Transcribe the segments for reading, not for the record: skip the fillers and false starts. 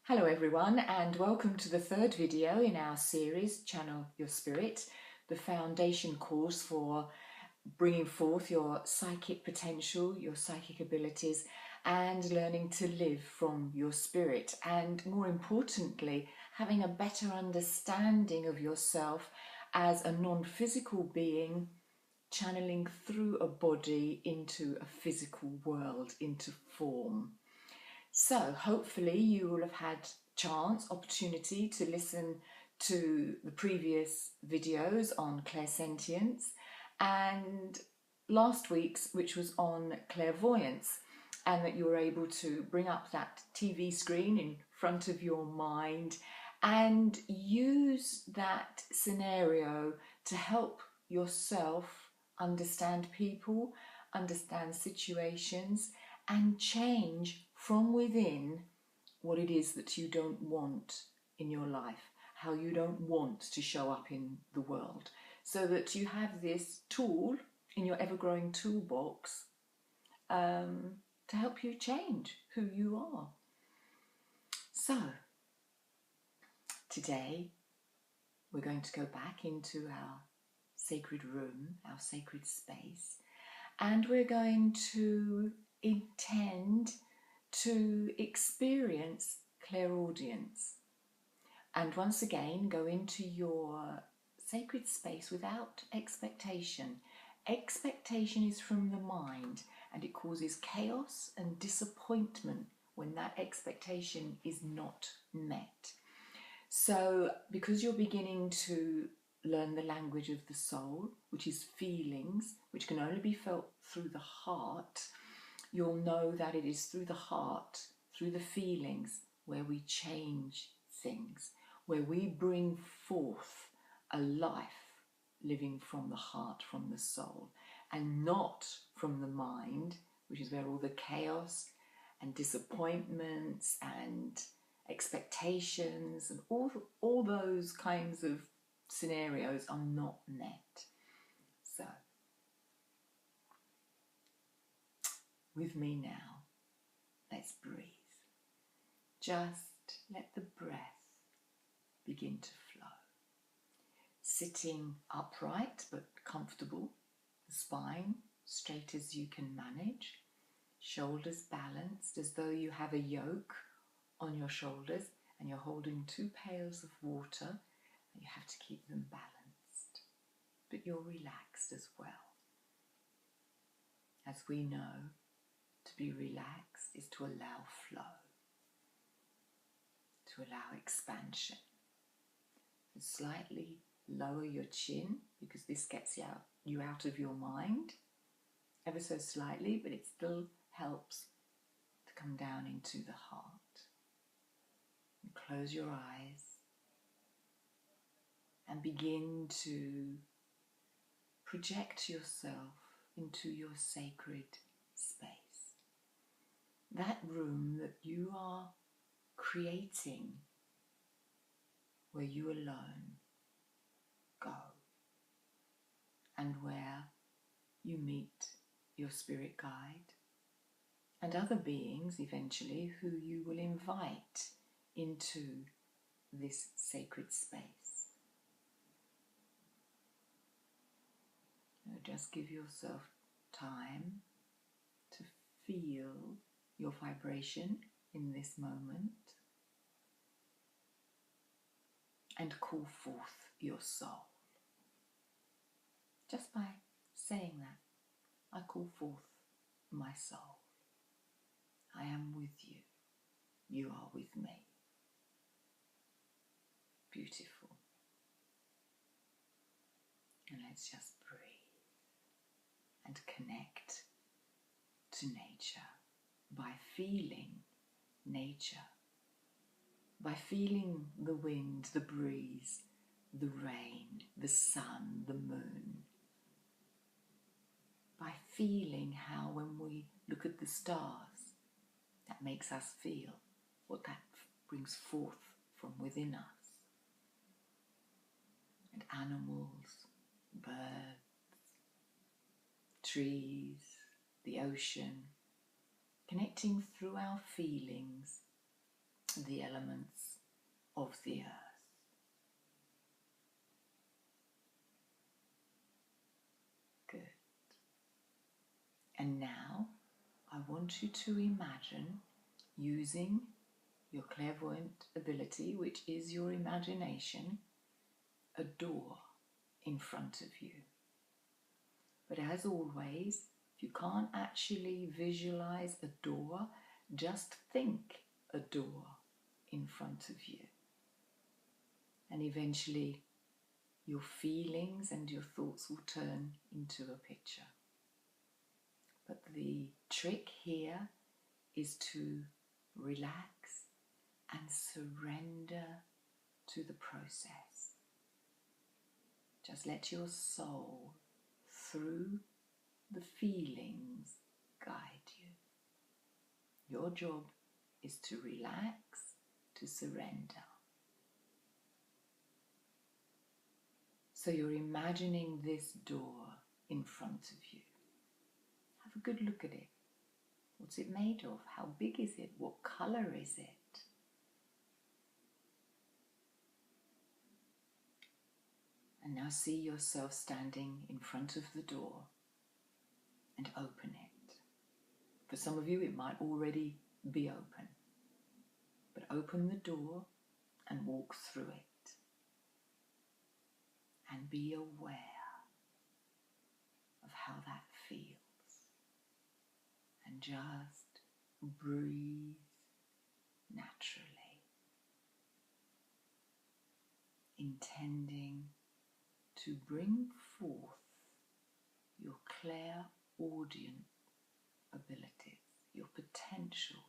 Hello everyone, and welcome to the third video in our series, Channel Your Spirit, the foundation course for bringing forth your psychic potential, your psychic abilities, and learning to live from your spirit, and more importantly, having a better understanding of yourself as a non-physical being, channeling through a body into a physical world, into form. So hopefully you will have had opportunity to listen to the previous videos on clairsentience and last week's, which was on clairvoyance, and that you were able to bring up that TV screen in front of your mind and use that scenario to help yourself understand people, understand situations, and change from within what it is that you don't want in your life, how you don't want to show up in the world, so that you have this tool in your ever-growing toolbox to help you change who you are. So today we're going to go back into our sacred room, our sacred space, and we're going to intend to experience clairaudience, and once again go into your sacred space without expectation. Expectation is from the mind, and it causes chaos and disappointment when that expectation is not met. So because you're beginning to learn the language of the soul, which is feelings, which can only be felt through the heart, you'll know that it is through the heart, through the feelings, where we change things, where we bring forth a life living from the heart, from the soul, and not from the mind, which is where all the chaos and disappointments and expectations and all those kinds of scenarios are not met. So with me now, let's breathe. Just let the breath begin to flow. Sitting upright but comfortable, the spine straight as you can manage, shoulders balanced as though you have a yoke on your shoulders and you're holding 2 pails of water and you have to keep them balanced. But you're relaxed as well. As we know, to be relaxed is to allow flow, to allow expansion. And slightly lower your chin, because this gets you out of your mind, ever so slightly, but it still helps to come down into the heart. And close your eyes and begin to project yourself into your sacred space. That room that you are creating, where you alone go, and where you meet your spirit guide and other beings eventually who you will invite into this sacred space. Now just give yourself time to feel your vibration in this moment and call forth your soul. Just by saying that, I call forth my soul. I am with you. You are with me. Beautiful. And let's just breathe and connect to nature by feeling nature, by feeling the wind, the breeze, the rain, the sun, the moon, by feeling how when we look at the stars, that makes us feel what that brings forth from within us. And animals, birds, trees, the ocean, connecting through our feelings the elements of the earth. Good. And now I want you to imagine using your clairvoyant ability, which is your imagination, a door in front of you. But as always, if you can't actually visualize a door, just think a door in front of you. And eventually your feelings and your thoughts will turn into a picture. But the trick here is to relax and surrender to the process. Just let your soul, through the feelings, guide you. Your job is to relax, to surrender. So you're imagining this door in front of you. Have a good look at it. What's it made of? How big is it? What colour is it? And now see yourself standing in front of the door and open it. For some of you it might already be open. But open the door and walk through it. And be aware of how that feels. And just breathe naturally, intending to bring forth your clairaudient abilities, your potential.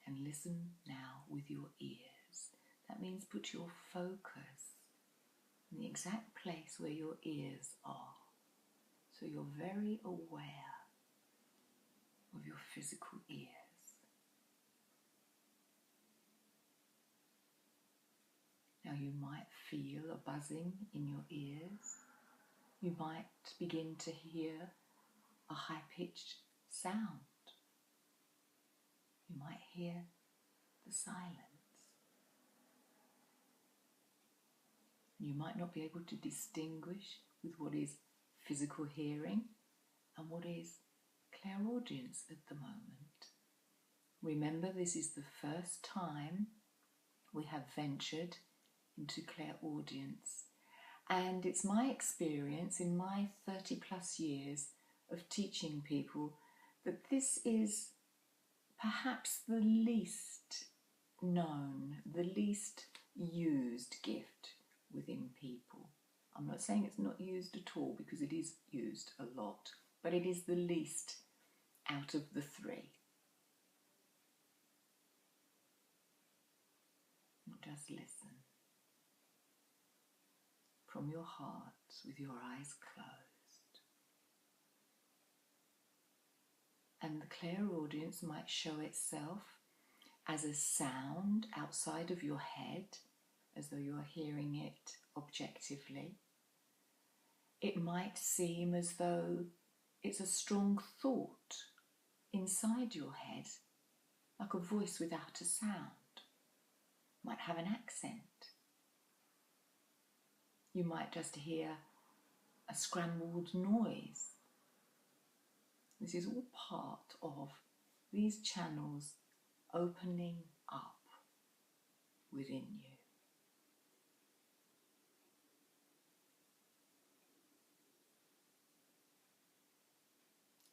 And listen now with your ears. That means put your focus in the exact place where your ears are. So you're very aware of your physical ears. Now you might feel a buzzing in your ears. You might begin to hear a high-pitched sound. You might hear the silence. You might not be able to distinguish with what is physical hearing and what is clairaudience at the moment. Remember, this is the first time we have ventured into clairaudience, and it's my experience in my 30 plus years of teaching people that this is perhaps the least known, the least used gift within people. I'm not saying it's not used at all, because it is used a lot, but it is the least out of the three. Just listen from your heart with your eyes closed. And the clairaudience might show itself as a sound outside of your head, as though you're hearing it objectively. It might seem as though it's a strong thought inside your head, like a voice without a sound. Might have an accent. You might just hear a scrambled noise. This is all part of these channels opening up within you.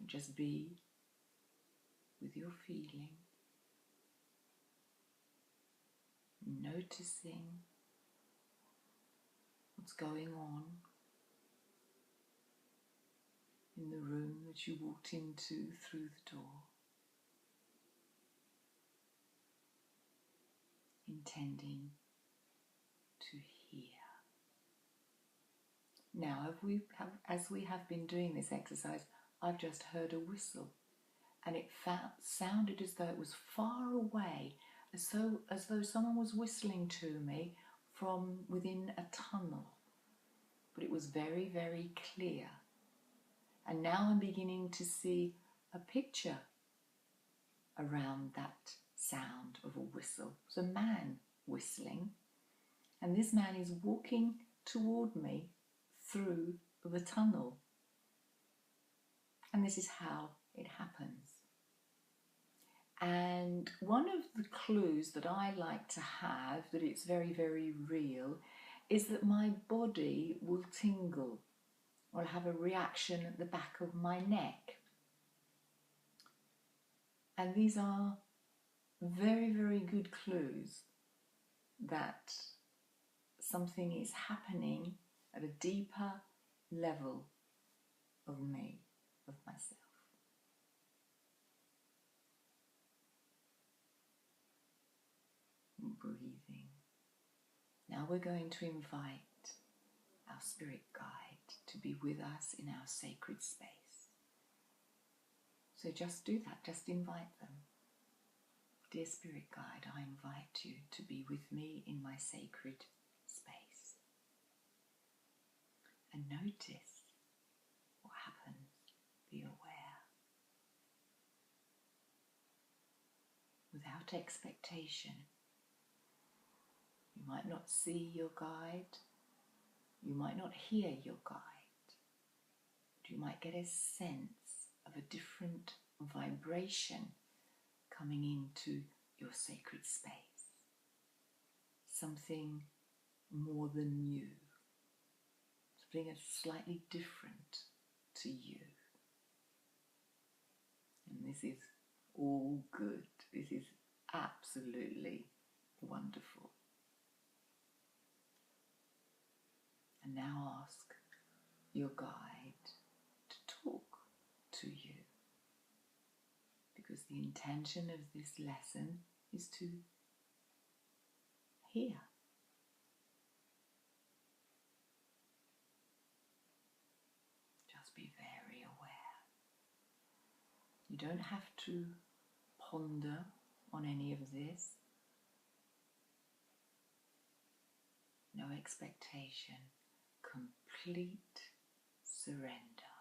Just be with your feeling, noticing what's going on in the room that you walked into through the door, intending to hear. Now, as we have been doing this exercise, I've just heard a whistle, and it sounded as though it was far away, as though someone was whistling to me from within a tunnel. But it was very, very clear. And now I'm beginning to see a picture around that sound of a whistle. It's a man whistling, and this man is walking toward me through the tunnel. And this is how it happens. And one of the clues that I like to have, that it's very, very real, is that my body will tingle or have a reaction at the back of my neck. And these are very, very good clues that something is happening at a deeper level of me, of myself. Breathing. Now we're going to invite our spirit guide to be with us in our sacred space. So just do that, just invite them. Dear spirit guide, I invite you to be with me in my sacred space. And notice what happens. Be aware. Without expectation. You might not see your guide. You might not hear your guide. But you might get a sense of a different vibration coming into your sacred space. Something more than you. Something that's slightly different to you. And this is all good. This is absolutely wonderful. And now ask your guide to talk to you. Because the intention of this lesson is to hear. Just be very aware. You don't have to ponder on any of this. No expectation. Complete surrender.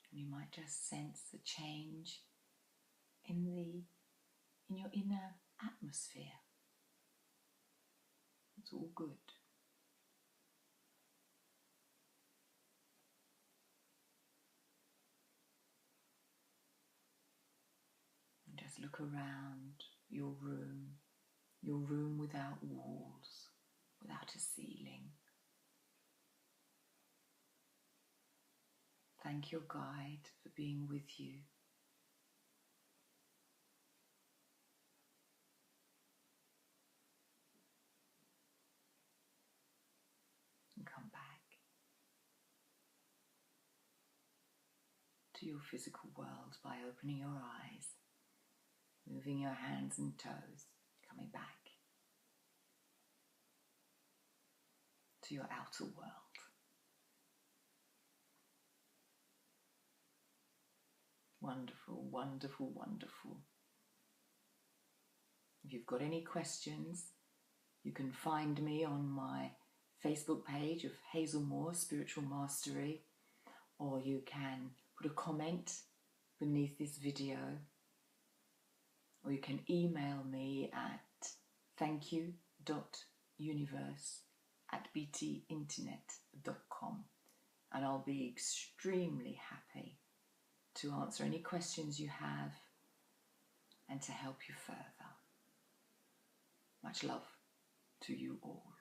And you might just sense the change in your inner atmosphere. It's all good. And just look around your room without walls, without a ceiling. Thank your guide for being with you. And come back to your physical world by opening your eyes, moving your hands and toes, coming back to your outer world. Wonderful, wonderful, wonderful. If you've got any questions, you can find me on my Facebook page of Hazel Moore Spiritual Mastery, or you can put a comment beneath this video, or you can email me at thankyou.universe@btinternet.com, and I'll be extremely happy to answer any questions you have and to help you further. Much love to you all.